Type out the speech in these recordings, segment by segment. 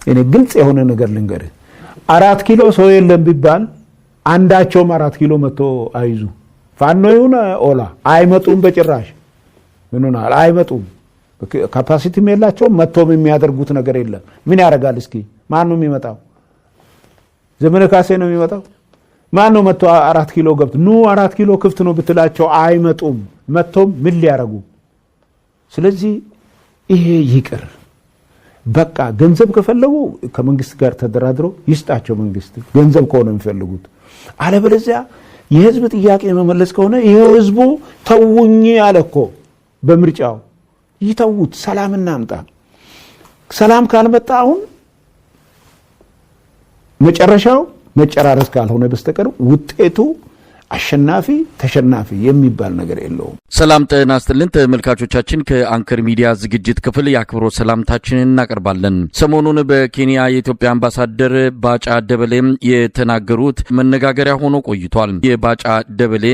እኔ ግልጽ የሆነ ነገር ልንገር 4 ኪሎ ሰው የለም ቢባል አንዳቸውም 4 ኪሎ መጥቶ አይዙ ፋኖ ይሁን ኦላ አይመጡም በጭራሽ ምንና አይመጡም ካፓሲቲም የላቸውም መጥቶም የሚያደርጉት ነገር የለም ምን ያረጋል እስኪ ማን ነው የሚመጣው ዘመነ ካሴ ነው የሚመጣው ማን ነው መጥቶ 4 ኪሎ ገብት ኑ 4 ኪሎ ክፍት ነው ብትላቸው አይመጡም መጥቶም ምን ሊያረጉ ስለዚህ ይሄ ይቅር በቃ ገንዘብ ከፈለጉ ከመንግስት ጋር ተደራድሮ ይስጣቸው መንግስት ገንዘብ ከሆነ የሚፈልጉት አለበለዚያ የህዝብ ጥያቄ መመለስ ከሆነ ይሄው ህዝቡ ተውኝ ያለኮ በምርጫው ይተውት ሰላም እናምጣ ሰላም ካልመጣ አሁን መጨረሻው መጨራረስ ካልሆነ በስተቀር ውጤቱ አሸናፊ ተሸናፊ የሚባል ነገር የለውም ሰላም ጤና ይስጥልን ተመልካቾቻችን ከአንከር ሚዲያ ዝግጅት ክፍል ያክብሮ ሰላምታችንን እናቀርባለን ሰሞኑን በኬንያ የኢትዮጵያ አምባሳደር ባጫ ደበሌ የተናገሩት መነጋገሪያ ሆኖ ቆይቷል የባጫ ደበሌ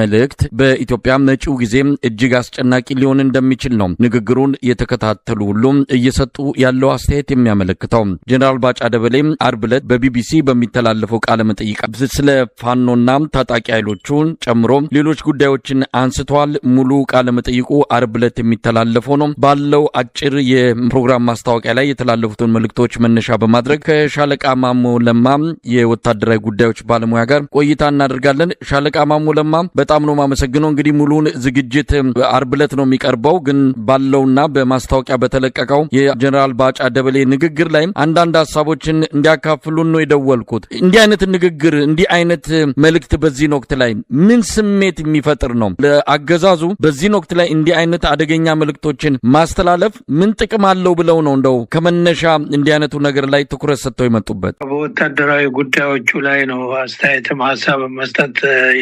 መልእክት በኢትዮጵያ መጪው ጊዜ እጅግ አስጨናቂ ሊሆን እንደሚችል ነው ንግግሩን የተከታተሉ ሁሉ እየሰጡ ያለው አስተያየት የሚያመለክተው ጀነራል ባጫ ደበሌ አርብ ዕለት በቢቢሲ በሚተላለፈው ቃለ መጠይቅ ስለ ፋኖና ታጣቂ ኃይሎቹን ጨምሮ ሌሎች ጉዳዮችን አንስተዋል ሙሉ ቃለ መጠይቁ አርብ ዕለት የሚተላለፈው ነው ባለው አጭር የፕሮግራም ማስታወቂያ ላይ የተላለፉትን መልእክቶች መነሻ በማድረግ ከሻለቃ ማሞ ለማ የወታደራዊ ጉዳዮች ባለሙያ ጋር ቆይታ እናደርጋለን ሻለቃ ማሞ ለማ በጣም ነው ማመሰግነው እንግዲህ ሙሉን ዝግጅት አርብ ዕለት ነው የሚቀርበው ግን ባለውና በማስታወቂያ በተለቀቀው የጀነራል ባጫ ደበሌ ንግግር ላይ አንዳንድ ሐሳቦችን እንዲያካፍሉን ነው የደወልኩት እንዲህ አይነት ንግግር እንዲህ አይነት መልእክት በዚህ ወቅት ላይ ምን ስሜት የሚፈጥር ነው ለአገዛዙ በዚህ ወቅት ላይ እንዲህ አይነት አደገኛ መልእክቶችን ማስተላለፍ ምን ጥቅም አለው ብለው ነው እንደው ከመነሻ እንዲህ አይነቱ ነገር ላይ ትኩረት ሰጥተው ይመጡበት በወታደራዊ ጉዳዮቹ ላይ ነው አስተያየትም ሐሳብ መስጠት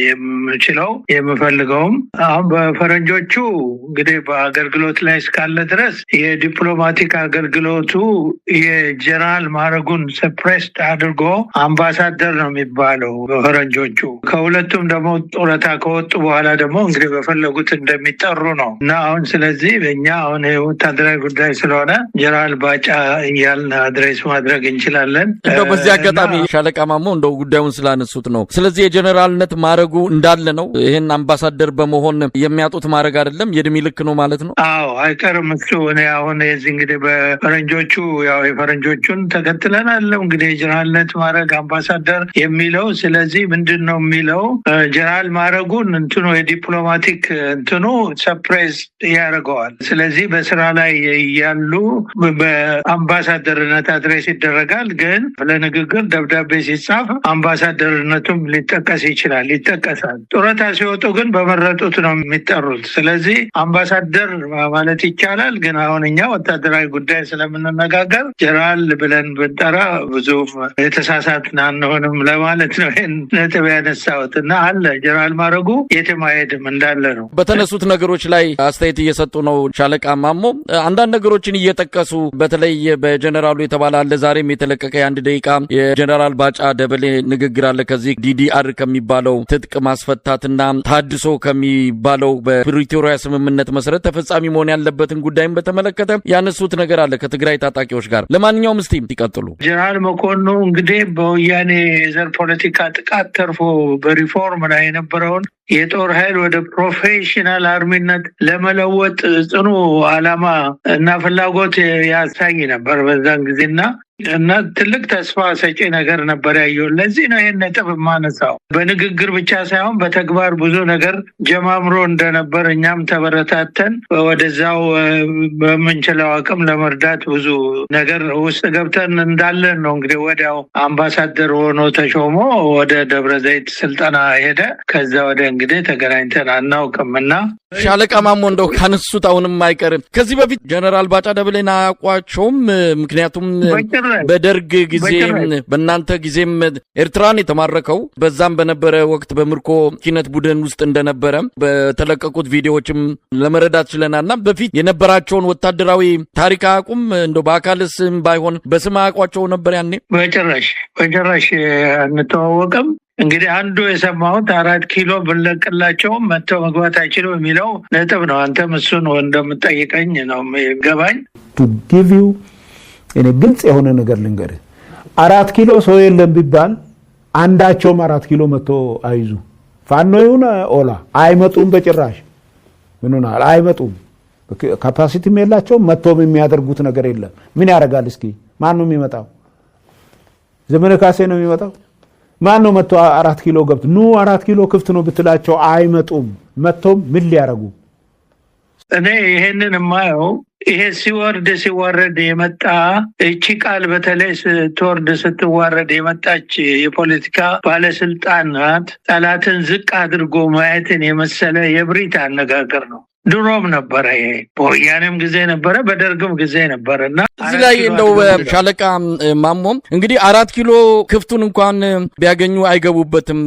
የምችለው የምፈልገውም አሁን በፈረንጆቹ እንግዲህ በአገልግሎት ላይ እስካለ ድረስ የዲፕሎማቲክ አገልግሎቱ የጀነራል ማዕረጉን ሰፕሬስድ አድርጎ አምባሳደር ነው የሚባለው በፈረንጆቹ ከሁለቱም ደግሞ ጡረታ ከወጡ በኋላ ደግሞ እንግዲህ በፈለጉት እንደሚጠሩ ነው እና አሁን ስለዚህ በእኛ አሁን ወታደራዊ ጉዳይ ስለሆነ ጀነራል ባጫ እያልን አድሬስ ማድረግ እንችላለን እንደው በዚህ አጋጣሚ ሻለቃ ማሞ እንደው ጉዳዩን ስላነሱት ነው ስለዚህ የጀነራልነት ማዕረጉ እንዳለ ነው ይሄን አምባሳደር በመሆን የሚያጡት ማዕረግ አይደለም የእድሜ ልክ ነው ማለት ነው አዎ አይቀርም እሱ እኔ አሁን የዚህ እንግዲህ በፈረንጆቹ ያው የፈረንጆቹን ተከትለናል እንግዲህ የጀነራልነት ማዕረግ አምባሳደር የሚለው ስለዚህ ምንድነው የሚለው ጀነራል ማዕረጉን እንትኑ የዲፕሎማቲክ እንትኑ ሰፕሬስ ያደርገዋል ስለዚህ በስራ ላይ ያሉ በአምባሳደርነት አድሬስ ይደረጋል ግን ለንግግር ደብዳቤ ሲጻፍ አምባሳደርነቱም ሊጠቀስ ይችላል ይጠቀሳል ጡረታ ሲወጡ ግን በመረጡት ነው የሚጠሩት ስለዚህ አምባሳደር ማለት ይቻላል ግን አሁን እኛ ወታደራዊ ጉዳይ ስለምንነጋገር ጀነራል ብለን ብንጠራ ብዙ የተሳሳትን አንሆንም ለማለት ነው ይሄን ነጥብ ያነሳሁትና አለ ጀነራል ማዕረጉ የትም አይሄድም እንዳለ ነው በተነሱት ነገሮች ላይ አስተያየት እየሰጡ ነው ሻለቃ ማሞ አንዳንድ ነገሮችን እየጠቀሱ በተለይ በጀነራሉ የተባለ አለ ዛሬም የተለቀቀ የአንድ ደቂቃ የጀነራል ባጫ ደበሌ ንግግር አለ ከዚህ ዲዲአር ከሚባለው ትጥቅ ማስፈታትና ታድሶ ከሚባለው በፕሪቶሪያ ስምምነት መሰረት ተፈጻሚ መሆን ያለበትን ጉዳይም በተመለከተ ያነሱት ነገር አለ ከትግራይ ታጣቂዎች ጋር ለማንኛውም እስቲ ይቀጥሉ ጀነራል መኮንኑ እንግዲህ በወያኔ የዘር ፖለቲካ ጥቃት ተርፎ በሪፎርም ላይ የነበረውን የጦር ኃይል ወደ ፕሮፌሽናል አርሚነት ለመለወጥ ጽኑ ዓላማ እና ፍላጎት ያሳይ ነበር በዛን ጊዜና ትልቅ ተስፋ ሰጪ ነገር ነበር ያየው ለዚህ ነው ይሄን ነጥብ ማነሳው በንግግር ብቻ ሳይሆን በተግባር ብዙ ነገር ጀማምሮ እንደነበር እኛም ተበረታተን ወደዛው በመንችለው አቅም ለመርዳት ብዙ ነገር ውስጥ ገብተን እንዳለን ነው እንግዲህ ወዲያው አምባሳደር ሆኖ ተሾሞ ወደ ደብረዘይት ስልጠና ሄደ ከዛ ወደ እንግዲህ ተገናኝተን አናውቅምና ሻለቃ ማሞ እንደው ካነሱት አሁንም አይቀርም ከዚህ በፊት ጀነራል ባጫ ደበሌን አያውቋቸውም ምክንያቱም በደርግ ጊዜ በእናንተ ጊዜም ኤርትራን የተማረከው በዛም በነበረ ወቅት በምርኮ ኪነት ቡድን ውስጥ እንደነበረ በተለቀቁት ቪዲዮዎችም ለመረዳት ችለናልና በፊት የነበራቸውን ወታደራዊ ታሪክ አያውቁም እንደው በአካልስም ባይሆን በስም አያውቋቸው ነበር ያኔ በጭራሽ አንተዋወቅም እንግዲህ አንዱ የሰማሁት 4 ኪሎ ብለቅላቸው መተው መግባት አይችሉ የሚለው ነጥብ ነው አንተም እሱን እንደምትጠይቀኝ ነው የሚገባኝ to give you እኔ ግልጽ የሆነ ነገር ልንገርህ፣ 4 ኪሎ ሰው የለም ቢባል አንዳቸውም 4 ኪሎ መጥቶ አይዙ። ፋኖ ይሁን ኦላ አይመጡም በጭራሽ። ምን ሆናል? አይመጡም። ካፓሲቲም የላቸውም። መጥቶም የሚያደርጉት ነገር የለም። ምን ያደርጋል? እስኪ ማን ነው የሚመጣው? ዘመነ ካሴ ነው የሚመጣው? ማን ነው መጥቶ 4 ኪሎ ገብቶ ኑ 4 ኪሎ ክፍት ነው ብትላቸው አይመጡም። መጥቶም ምን ሊያደርጉ? እኔ ይሄንን የማየው ይሄ ሲወርድ የመጣ እቺ ቃል በተለይ ስትወርድ ስትዋረድ የመጣች የፖለቲካ ባለስልጣናት ጠላትን ዝቅ አድርጎ ማየትን የመሰለ የብሪት አነጋገር ነው። ድሮም ነበረ። ይሄ በወያኔም ጊዜ ነበረ፣ በደርግም ጊዜ ነበረ። እና እዚህ ላይ እንደው ሻለቃ ማሞም እንግዲህ 4 ኪሎ ክፍቱን እንኳን ቢያገኙ አይገቡበትም።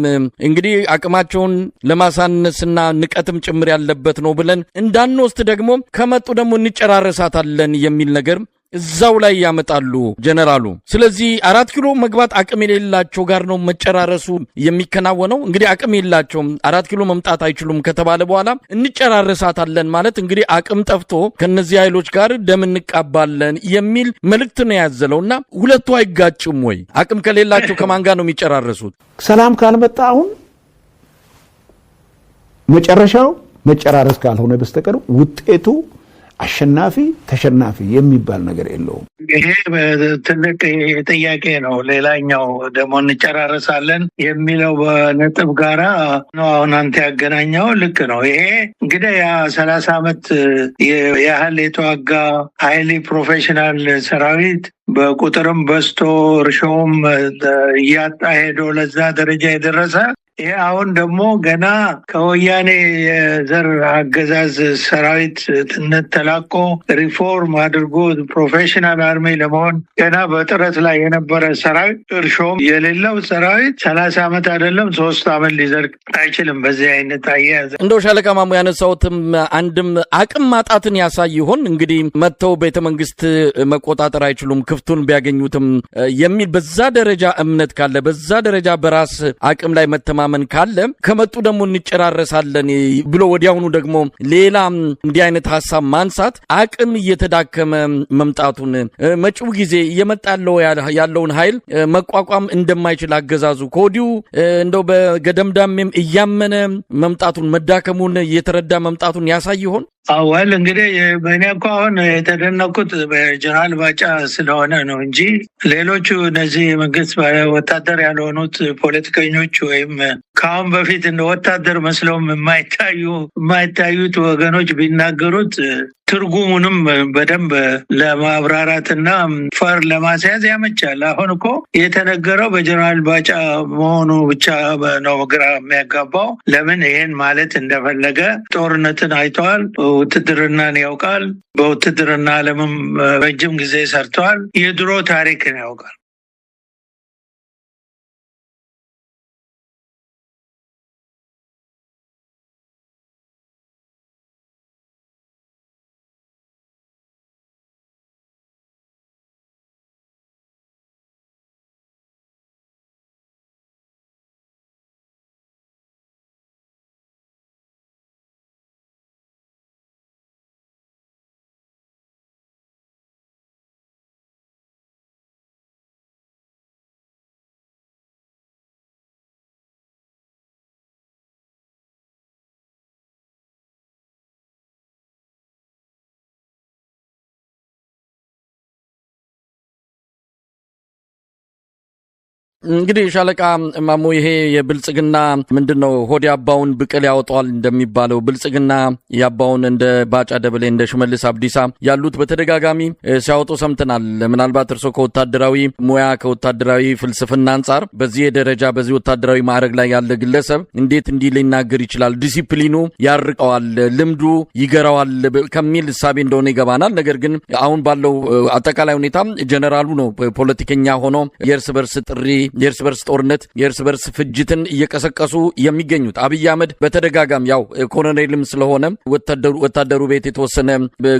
እንግዲህ አቅማቸውን ለማሳነስና ንቀትም ጭምር ያለበት ነው ብለን እንዳንወስድ ደግሞ ከመጡ ደግሞ እንጨራረሳታለን የሚል ነገር እዛው ላይ ያመጣሉ ጀነራሉ። ስለዚህ 4 ኪሎ መግባት አቅም የሌላቸው ጋር ነው መጨራረሱ የሚከናወነው። እንግዲህ አቅም የላቸውም 4 ኪሎ መምጣት አይችሉም ከተባለ በኋላ እንጨራረሳታለን ማለት እንግዲህ አቅም ጠፍቶ ከነዚህ ኃይሎች ጋር ደም እንቃባለን የሚል መልእክት ነው ያዘለውና ሁለቱ አይጋጭም ወይ? አቅም ከሌላቸው ከማን ጋር ነው የሚጨራረሱት? ሰላም ካልመጣ አሁን መጨረሻው መጨራረስ ካልሆነ በስተቀር ውጤቱ አሸናፊ ተሸናፊ የሚባል ነገር የለውም። ይሄ ትልቅ ጥያቄ ነው። ሌላኛው ደግሞ እንጨራረሳለን የሚለው በነጥብ ጋራ ነው አሁን አንተ ያገናኘው። ልክ ነው። ይሄ እንግዲህ ያ 30 ዓመት ያህል የተዋጋ ሃይሊ ፕሮፌሽናል ሰራዊት በቁጥርም በዝቶ እርሾም እያጣ ሄዶ ለዛ ደረጃ የደረሰ ይሄ አሁን ደግሞ ገና ከወያኔ የዘር አገዛዝ ሰራዊትነት ተላቆ ሪፎርም አድርጎ ፕሮፌሽናል አርሚ ለመሆን ገና በጥረት ላይ የነበረ ሰራዊት እርሾም የሌለው ሰራዊት 30 ዓመት አይደለም 3 ዓመት ሊዘልቅ አይችልም። በዚህ አይነት አያያዝ እንደው ሻለቃ ማሙ ያነሳውትም አንድም አቅም ማጣትን ያሳይ ይሆን? እንግዲህ መጥተው ቤተመንግስት መቆጣጠር አይችሉም ክፍቱን ቢያገኙትም የሚል በዛ ደረጃ እምነት ካለ በዛ ደረጃ በራስ አቅም ላይ መተማመን ካለ ከመጡ ደግሞ እንጨራረሳለን ብሎ ወዲያውኑ ደግሞ ሌላ እንዲህ አይነት ሐሳብ ማንሳት አቅም እየተዳከመ መምጣቱን መጪው ጊዜ እየመጣ ያለውን ኃይል መቋቋም እንደማይችል አገዛዙ ከወዲሁ እንደው በገደምዳሜም እያመነ መምጣቱን መዳከሙን እየተረዳ መምጣቱን ያሳይ ይሆን? አወል እንግዲህ በእኔ እኮ አሁን የተደነቁት በጀነራል ባጫ ስለሆነ ነው እንጂ ሌሎቹ እነዚህ መንግስት ወታደር ያልሆኑት ፖለቲከኞች ወይም ከአሁን በፊት እንደ ወታደር መስለውም የማይታዩት ወገኖች ቢናገሩት ትርጉሙንም በደንብ ለማብራራትና ፈር ለማስያዝ ያመቻል። አሁን እኮ የተነገረው በጀነራል ባጫ መሆኑ ብቻ ነው ግራ የሚያጋባው። ለምን ይሄን ማለት እንደፈለገ ጦርነትን አይተዋል፣ ውትድርናን ያውቃል፣ በውትድርና ዓለምም ረጅም ጊዜ ሰርተዋል፣ የድሮ ታሪክን ያውቃል። እንግዲህ ሻለቃ ማሞ ይሄ የብልጽግና ምንድነው ሆድ ያባውን ብቅል ያወጣዋል እንደሚባለው ብልጽግና ያባውን እንደ ባጫ ደበሌ እንደ ሽመልስ አብዲሳ ያሉት በተደጋጋሚ ሲያወጡ ሰምተናል። ምናልባት እርሶ ከወታደራዊ ሙያ ከወታደራዊ ፍልስፍና አንጻር በዚህ ደረጃ በዚህ ወታደራዊ ማዕረግ ላይ ያለ ግለሰብ እንዴት እንዲህ ሊናገር ይችላል? ዲሲፕሊኑ ያርቀዋል፣ ልምዱ ይገራዋል ከሚል እሳቤ እንደሆነ ይገባናል። ነገር ግን አሁን ባለው አጠቃላይ ሁኔታ ጀነራሉ ነው ፖለቲከኛ ሆኖ የእርስ በርስ ጥሪ የእርስ በርስ ጦርነት የእርስ በርስ ፍጅትን እየቀሰቀሱ የሚገኙት አብይ አህመድ በተደጋጋሚ ያው ኮሎኔልም ስለሆነ ወታደሩ ቤት የተወሰነ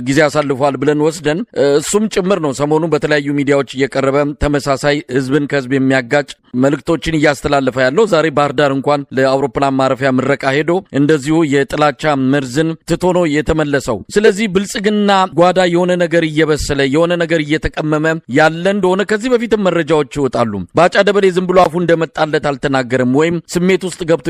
ጊዜ አሳልፏል ብለን ወስደን እሱም ጭምር ነው ሰሞኑ በተለያዩ ሚዲያዎች እየቀረበ ተመሳሳይ ህዝብን ከህዝብ የሚያጋጭ መልእክቶችን እያስተላለፈ ያለው። ዛሬ ባህር ዳር እንኳን ለአውሮፕላን ማረፊያ ምረቃ ሄዶ እንደዚሁ የጥላቻ መርዝን ትቶ ነው የተመለሰው። ስለዚህ ብልጽግና ጓዳ የሆነ ነገር እየበሰለ የሆነ ነገር እየተቀመመ ያለ እንደሆነ ከዚህ በፊትም መረጃዎች ይወጣሉ። ባጫ ደበሌ ዝም ብሎ አፉ እንደመጣለት አልተናገረም ወይም ስሜት ውስጥ ገብቶ